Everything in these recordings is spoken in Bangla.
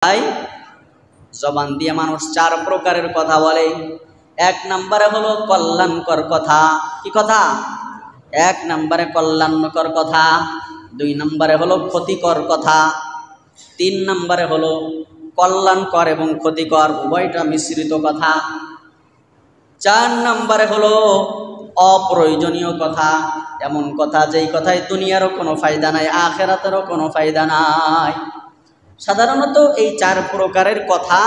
ভাই জবান দিয়ে মানুষ চার প্রকারের কথা বলে। এক নম্বরে হলো কল্যাণকর কথা। কি কথা? এক নম্বরে কল্যাণকর কথা, দুই নম্বরে হলো ক্ষতিকর কথা, তিন নম্বরে হলো কল্যাণকর এবং ক্ষতিকর উভয়টা মিশ্রিত কথা, চার নম্বরে হলো অপ্রয়োজনীয় কথা, এমন কথা যেই কথায় দুনিয়ারও কোনো ফায়দা নাই, আখেরাতেরও কোনো ফায়দা নাই। সাধারণত এই চার প্রকারের কথা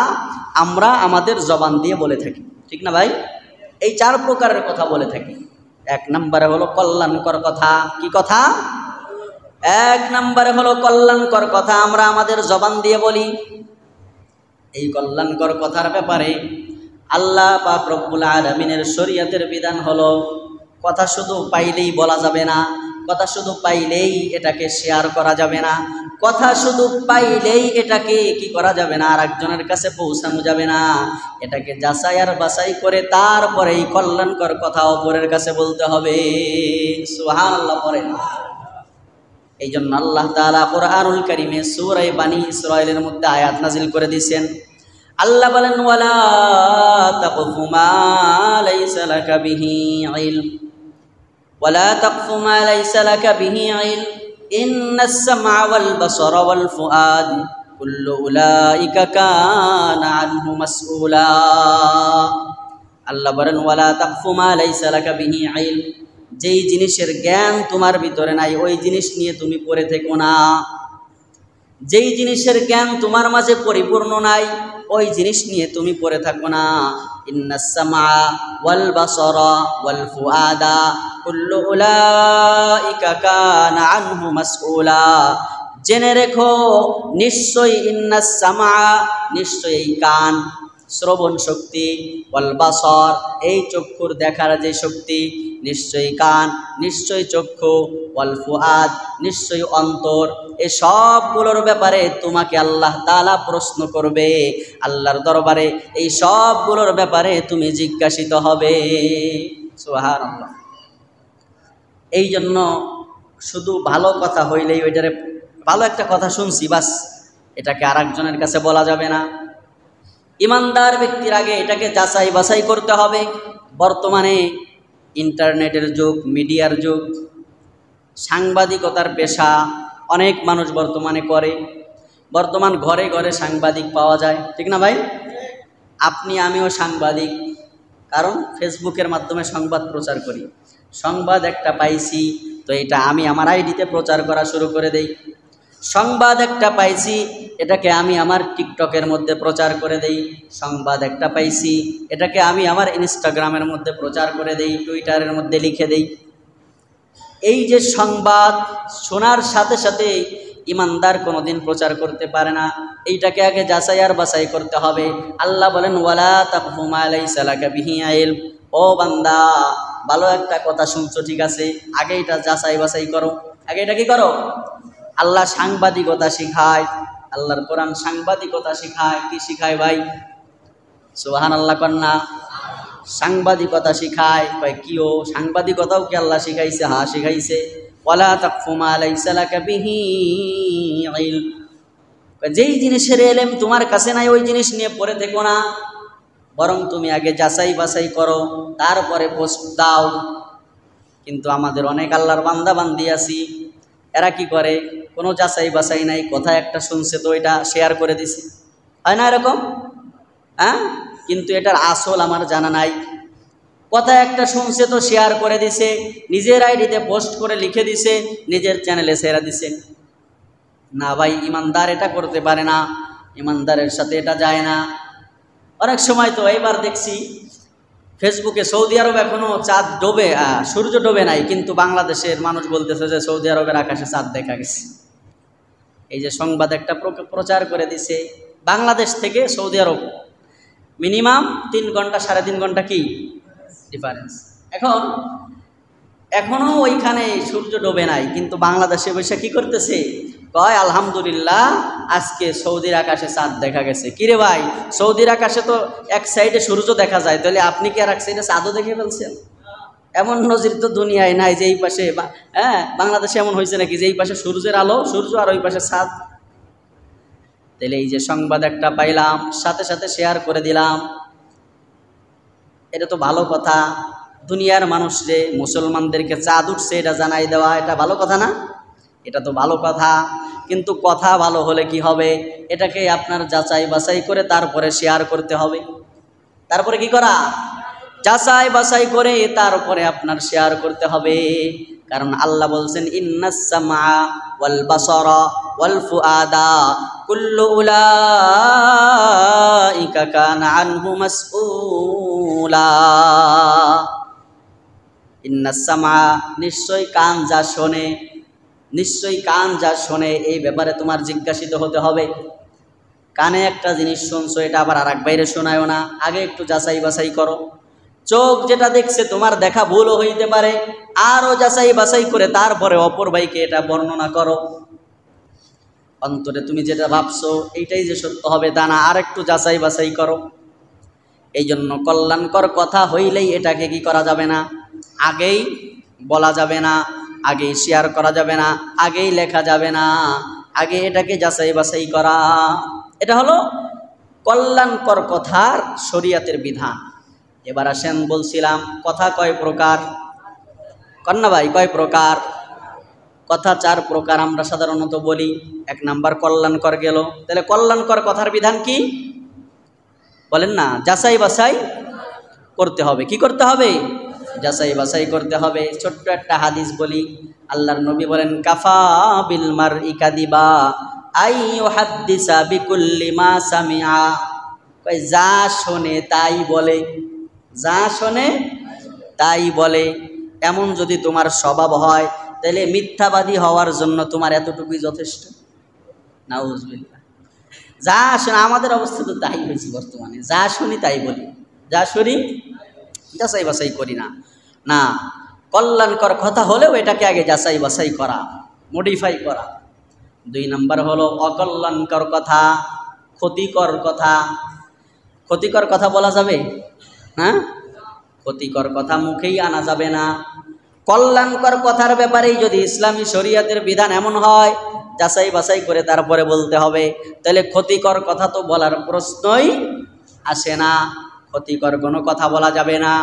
আমরা আমাদের জবান দিয়ে বলে থাকি, ঠিক না ভাই? এই চার প্রকারের কথা বলে থাকি। এক নম্বরে হলো কল্যাণকর কথা। কি কথা? এক নম্বরে হলো কল্যাণকর কথা, আমরা আমাদের জবান দিয়ে বলি। এই কল্যাণকর কথার ব্যাপারে আল্লাহ পাক রব্বুল আলামিনের শরীয়তের বিধান হলো কথা শুধু পাইলেই বলা যাবে না, কথা শুধু পাইলেই এটাকে শেয়ার করা যাবে না, কথা শুধু পাইলেই এটাকে কি করা যাবে না, আর একজনের কাছে পৌঁছানো যাবে না। এটাকে যাচাই আর বাছাই করে তারপরে এই কল্যাণকর কথা অপরের কাছে বলতে হবে। সুবহানাল্লাহ পড়েন। এই জন্য আল্লাহ তাআলা কুরআনুল কারীমে সূরা বানী ইসরাঈলের মধ্যে আয়াত নাজিল করে দিয়েছেন। আল্লাহ বলেন, ওয়ালা তাকফু মা লাইসা লাকা বিহি ইলম, ওয়ালা তাকফু মা লাইসা লাকা বিহি ইলম, ইন্নাস সামআ ওয়াল বাসারা ওয়াল ফুআদ কুল্লু উলাইকা কানা আনহু মাসউলা। আল্লাহ বলেন, ওয়ালা তাকফু মা লাইসা লাকা বিহি ইলম, যেই জিনিসের জ্ঞান তোমার ভিতরে নাই ওই জিনিস নিয়ে তুমি পড়ে থেকো না। যেই জিনিসের জ্ঞান তোমার মাঝে পরিপূর্ণ নাই ওই জিনিস নিয়ে তুমি পড়ে থাকো না। ইন্নাস সামআ ওয়াল বাসারা ওয়াল ফুআদা কুল্লু উলাইকা কানা আনহু মাসউলা। জেনে রেখো নিশ্চয়ই ইন্নাস সামআ, নিশ্চয়ই এই কান শ্রবণ শক্তি, ওয়াল বাসার এই চক্ষুর দেখার যে শক্তি, নিশ্চয়ই কান, নিশ্চয়ই চক্ষু, ওয়াল ফুআদ নিশ্চয়ই অন্তর, এই সবগুলোর ব্যাপারে তোমাকে আল্লাহ তাআলা প্রশ্ন করবে। আল্লাহর দরবারে এই সবগুলোর ব্যাপারে তুমি জিজ্ঞাসিত হবে। সুবহানাল্লাহ। এই জন্য শুধু ভালো কথা হইলেই ওইটারে ভালো একটা কথা শুনছি বাস এটাকে আর একজনের কাছে বলা যাবে না। ইমানদার ব্যক্তির আগে এটাকে যাচাই বাছাই করতে হবে। বর্তমানে ইন্টারনেটের যুগ, মিডিয়ার যুগ, সাংবাদিকতার পেশা অনেক মানুষ বর্তমানে করে। বর্তমান ঘরে ঘরে সাংবাদিক পাওয়া যায়, ঠিক না ভাই? আপনি আমিও সাংবাদিক, কারণ ফেসবুকের মাধ্যমে সংবাদ প্রচার করি। সংবাদ একটা পাইছি তো এটা আমি আমার আইডিতে প্রচার করা শুরু করে দেই। সংবাদ একটা পাইছি এটাকে আমি আমার টিকটকের মধ্যে প্রচার করে দেই। সংবাদ একটা পাইছি এটাকে আমি আমার ইনস্টাগ্রামের মধ্যে প্রচার করে দেই, টুইটারের মধ্যে লিখে দেই। এই যে সংবাদ শোনার সাথে সাথে ইমানদার কোনোদিন প্রচার করতে পারে না, এইটাকে আগে যাচাই আর বাছাই করতে হবে। আল্লাহ বলেন, ওয়ালা তাকফু মা লাইসা লাকা বিহি ইলম। ও বান্দা, ভালো একটা কথা শুনছো, ঠিক আছে, আগে এটা যাচাই বাছাই করো। আগে এটা কি করো? আল্লাহ সাংবাদিকতা শিখায়, আল্লাহর কোরআন সাংবাদিকতা শিখায়। কি শিখায় ভাই? সুবহানাল্লাহ কন্যা। সাংবাদিকতা শিখায়। কয় কিও সাংবাদিকতাও কি আল্লাহ শিখাইছে? হ্যাঁ শিখাইছে। ওয়ালা তাকফু মা লাইসা লাকা বিহি ইলম, যেই জিনিসের ইলম তোমার কাছে নাই ওই জিনিস নিয়ে পড়ে থেকো না, বরং তুমি আগে যাচাই বাছাই করো তারপরে পোস্ট দাও। কিন্তু আমাদের অনেক আল্লাহর বান্দা বান্দি আছি, এরা কি করে? কোনো যাচাই বাছাই নাই, কথা একটা শুনছে তো এটা শেয়ার করে দিছে, হয় না এরকম? হ্যাঁ, কিন্তু এটার আসল আমার জানা নাই। কথা একটা শুনছে তো শেয়ার করে দিছে, নিজের আইডিতে পোস্ট করে লিখে দিছে, নিজের চ্যানেলে ছেড়ে দিছে। না ভাই, ইমানদার এটা করতে পারে না, ইমানদারের সাথে এটা যায় না। অনেক সময় তো এইবার দেখছি ফেসবুকে সৌদি আরব এখনো চাঁদ ডোবে, সূর্য ডোবে নাই, কিন্তু বাংলাদেশের মানুষ বলতেছে যে সৌদি আরবের আকাশে চাঁদ দেখা গেছে। এই যে সংবাদ একটা প্রচার করে দিছে, বাংলাদেশ থেকে সৌদি আরব মিনিমাম 3 ঘন্টা 3.5 ঘন্টা কি ডিফারেন্স। এখনো ওইখানে সূর্য ডোবে নাই, কিন্তু বাংলাদেশে বসে কি করতেছে? কয় আলহামদুলিল্লাহ আজকে সৌদির আকাশে চাঁদ দেখা গেছে। কিরে ভাই, সৌদির আকাশে তো এক সাইডে সূর্য দেখা যায়, তাহলে আপনি কি আর এক সাইডে চাঁদও দেখে ফেলছেন? এমন নজির তো দুনিয়ায় নাই যে এই পাশে, বাংলাদেশে এমন হয়েছে নাকি যে এই পাশে সূর্যের আলো সূর্য আর ওই পাশে চাঁদ? তাহলে এই যে সংবাদ একটা পাইলাম, সাথে সাথে শেয়ার করে দিলাম, এটা তো ভালো কথা। দুনিয়ার মানুষ যে মুসলমানদেরকে চাঁদ উঠছে এটা জানাই দেওয়া, এটা ভালো কথা না? এটা তো ভালো কথা। কিন্তু কথা ভালো হলে কি হবে? এটাকে আপনার যাচাই বাছাই করে তারপরে শেয়ার করতে হবে। তারপরে কি করা? যাচাই বাছাই করে তারপরে আপনার শেয়ার করতে হবে। কারণ আল্লাহ বলছেন, ইন্নাস সামআ ওয়াল বাসারা ওয়াল ফুআদা কুল্লু উলাইকা কানা আনহু মাসউলা। ইন্নাস সামআ, নিশ্চয়ই কান যা শোনে, নিশ্চয়ই কান যা শোনে, এই ব্যাপারে তোমার জিজ্ঞাসিত হতে হবে। কানে একটা জিনিস শুনছো, এটা আবার আর এক বাইরে শোনায়ও না, আগে একটু যাচাই বাছাই করো। চোখ যেটা দেখছে তোমার দেখা ভুলও হইতে পারে, আরও যাচাই বাছাই করে তারপরে অপর ভাইকে এটা বর্ণনা করো। অন্তরে তুমি যেটা ভাবছো এইটাই যে সত্য হবে তা না, আর একটু যাচাই বাছাই করো। এই জন্য কল্যাণকর কথা হইলেই এটাকে কি করা যাবে না, আগেই বলা যাবে না, আগেই শেয়ার করা যাবে না, আগেই লেখা যাবে না, আগে এটাকে যাচাই বাছাই করা। এটা হলো কল্যাণকর কথার শরীয়তের বিধান। এবার আসেন, বলছিলাম কথা কয় প্রকার? কন্যা ভাই, কয় প্রকার? কথা 4 প্রকার আমরা সাধারণত বলি। 1 নাম্বার কল্যাণকর গেল। তাহলে কল্যাণকর কথার বিধান কি বলেন না? যাচাই বাছাই করতে হবে। কি করতে হবে? যাচাই বাছাই করতে হবে। ছোট্ট একটা হাদিস বলি। আল্লাহর নবী বলেন, কাফা বিল মারই কাদিবা আই ইউহাদ্দিসা বিকুল্লি মা সামিআ। কই যা শোনে তাই বলে, যা শোনে তাই বলে। এমন যদি তোমার স্বভাব হয় তাহলে মিথ্যাবাদী হওয়ার জন্য তোমার এতটুকুই যথেষ্ট। নাউজুবিল্লাহ। যা শোনে, আমাদের অবস্থা তো তাই হয়েছে বর্তমানে, যা শুনি তাই বলি, যা শুনি যাচাই বাছাই করি না। না, কল্যাণকর কথা হলেও এটাকে আগে যাচাই বাছাই করা, মডিফাই করা। 2 নাম্বার হলো অকল্যাণকর কথা, ক্ষতিকর কথা। ক্ষতিকর কথা বলা যাবে? হ্যাঁ, ক্ষতিকর কথা মুখেই আনা যাবে না। কল্যাণকর কথার ব্যাপারেই যদি ইসলামী শরীয়তের বিধান এমন হয় যাচাই বাছাই করে তারপরে বলতে হবে, তাহলে ক্ষতিকর কথা তো বলার প্রশ্নই আসে না। ক্ষতিকর কোনো কথা বলা যাবে না।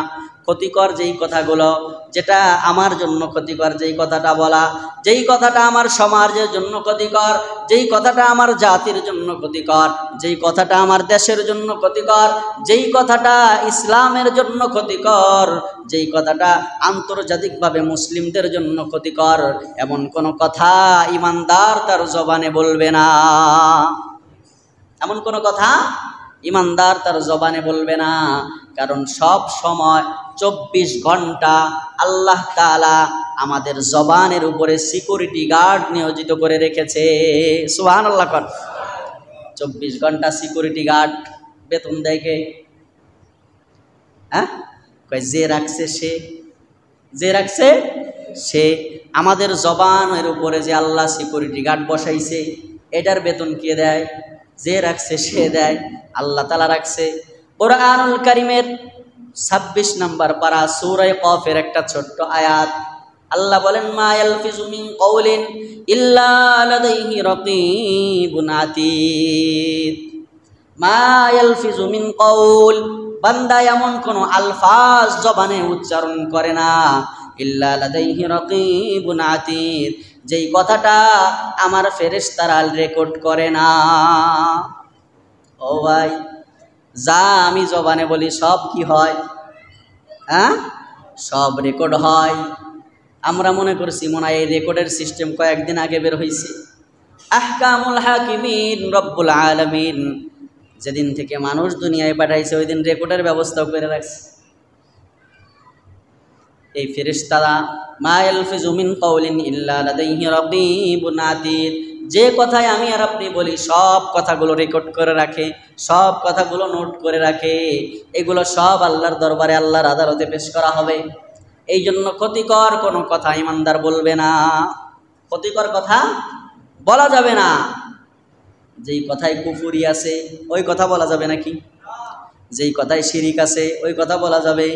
ক্ষতিকর যেই কথাগুলো, যেটা আমার জন্য ক্ষতিকর, যেই কথাটা বলা, যেই কথাটা আমার সমাজের জন্য ক্ষতিকর, যেই কথাটা আমার জাতির জন্য ক্ষতিকর, যেই কথাটা আমার দেশের জন্য ক্ষতিকর, যেই কথাটা ইসলামের জন্য ক্ষতিকর, যেই কথাটা আন্তর্জাতিকভাবে মুসলিমদের জন্য ক্ষতিকর, এমন কোনো কথা ইমানদার তার জবানে বলবে না। এমন কোনো কথা ইমানদার তার জবানে বলবে না। কারণ সব সময় 24 ঘন্টা আল্লাহ তাআলা আমাদের জবানের উপরে সিকিউরিটি গার্ড নিয়োজিত করে রেখেছে। সুবহানাল্লাহ। 24 ঘন্টা সিকিউরিটি গার্ড। বেতন দেয় কে? হ্যাঁ, কয় যে রাখছে সে, যে রাখছে সে। আমাদের জবানের উপরে যে আল্লাহ সিকিউরিটি গার্ড বসাইছে, এটার বেতন কে দেয়? যে রাখছে সে দেয়, আল্লাহ তাআলা রাখছে। কুরআনুল কারীমের 26 নম্বর পারা সূরা কফের একটা ছোট্ট আয়াত, আল্লাহ বলেন, মা ইয়ালফিজু মিন কওলিন ইল্লা লাদাইহি রাকীবুন আতীদ। মা ইয়ালফিজু মিন কওল, বান্দা এমন কোন আলফাজ জবানে উচ্চারণ করে না, ইল্লা লাদাইহি রাকীবুন আতীদ, যেই কথাটা আমার ফেরেশতারা রেকর্ড করে না। ও ভাই, যা আমি জবানে বলি সব কি হয়? হ্যাঁ, সব রেকর্ড হয়। আমরা মনে করছি মনে হয় এই রেকর্ডের সিস্টেম কয়েকদিন আগে বের হয়েছে। আহকামুল হাকিমিন রব্বুল আলামিন যেদিন থেকে মানুষ দুনিয়ায় পাঠাইছে ওই দিন রেকর্ডের ব্যবস্থাও করে রাখছে। এই ফেরেশতারা মা ইয়ালফিজু মিন কওলিন ইল্লা লাদাইহি রাকীবুন আতীদ, যে কথায় আমি আর আপনি বলি সব কথাগুলো রেকর্ড করে রাখে, সব কথাগুলো নোট করে রাখে। এগুলো সব আল্লাহর দরবারে, আল্লাহর আদালতে পেশ করা হবে। এই জন্য ক্ষতিকর কোনো কথা ইমানদার বলবে না, ক্ষতিকর কথা বলা যাবে না। যেই কথায় কুফরি আছে ওই কথা বলা যাবে নাকি? যেই কথায় শিরিক আছে ওই কথা বলা যাবে?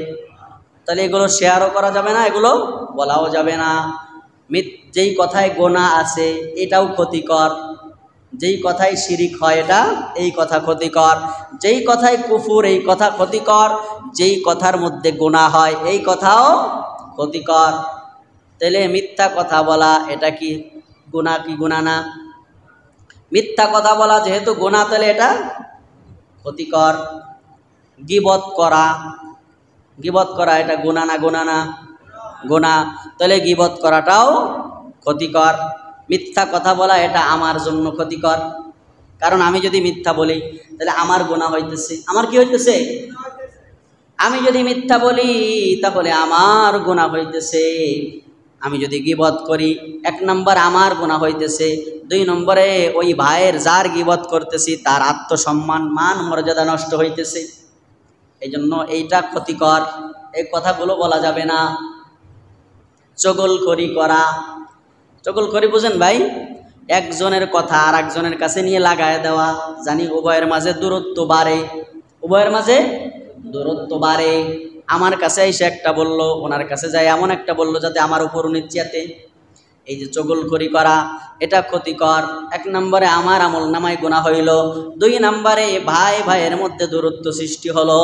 তাহলে এগুলো শেয়ারও করা যাবে না, এগুলো বলাও যাবে না। যেই কথায় গোনা আছে এটাও ক্ষতিকর, যেই কথায় শিরিক হয় এটা এই কথা ক্ষতিকর, যেই কথায় কুফুর এই কথা ক্ষতিকর, যেই কথার মধ্যে গুনাহ হয় এই কথাও ক্ষতিকর। তাহলে মিথ্যা কথা বলা এটা কি গুনাহ কি গুনাহ না? মিথ্যা কথা বলা যেহেতু গুনাহ তাহলে এটা ক্ষতিকর। গীবত করা এটা গুনাহ না গুনাহ না? গুনাহ। তাহলে গীবত করাটাও ক্ষতিকর। মিথ্যা কথা বলা এটা আমার জন্য ক্ষতিকর, কারণ আমি যদি মিথ্যা বলি তাহলে আমার গুনাহ হইতেছে। আমার কি হইতেছে? আমি যদি মিথ্যা বলি তাহলে আমার গুনাহ হইতেছে। আমি যদি গীবত করি 1 নম্বর আমার গুনাহ হইতেছে, 2 নম্বরে ওই ভাইয়ের যার গীবত করতেছি তার আত্মসম্মান মান মর্যাদা নষ্ট হইতেছে। এই জন্য এইটা ক্ষতিকর, এই কথাগুলো বলা যাবে না। চগলখড়ি করা, চগলখড়ি বুঝেন ভাই? একজনের কথা আর একজনের কাছে নিয়ে লাগায় দেওয়া, জানি উভয়ের মাঝে দূরত্ব বাড়ে, উভয়ের মাঝে দূরত্ব বাড়ে। আমার কাছে এসে একটা বললো, ওনার কাছে যায় এমন একটা বললো যাতে আমার উপর উনি চেতে। এই যে চগলখড়ি করা এটা ক্ষতিকর। 1 নম্বরে আমার আমল নামায় গুনাহ হইল, 2 নম্বরে ভাই ভাইয়ের মধ্যে দূরত্ব সৃষ্টি হলো।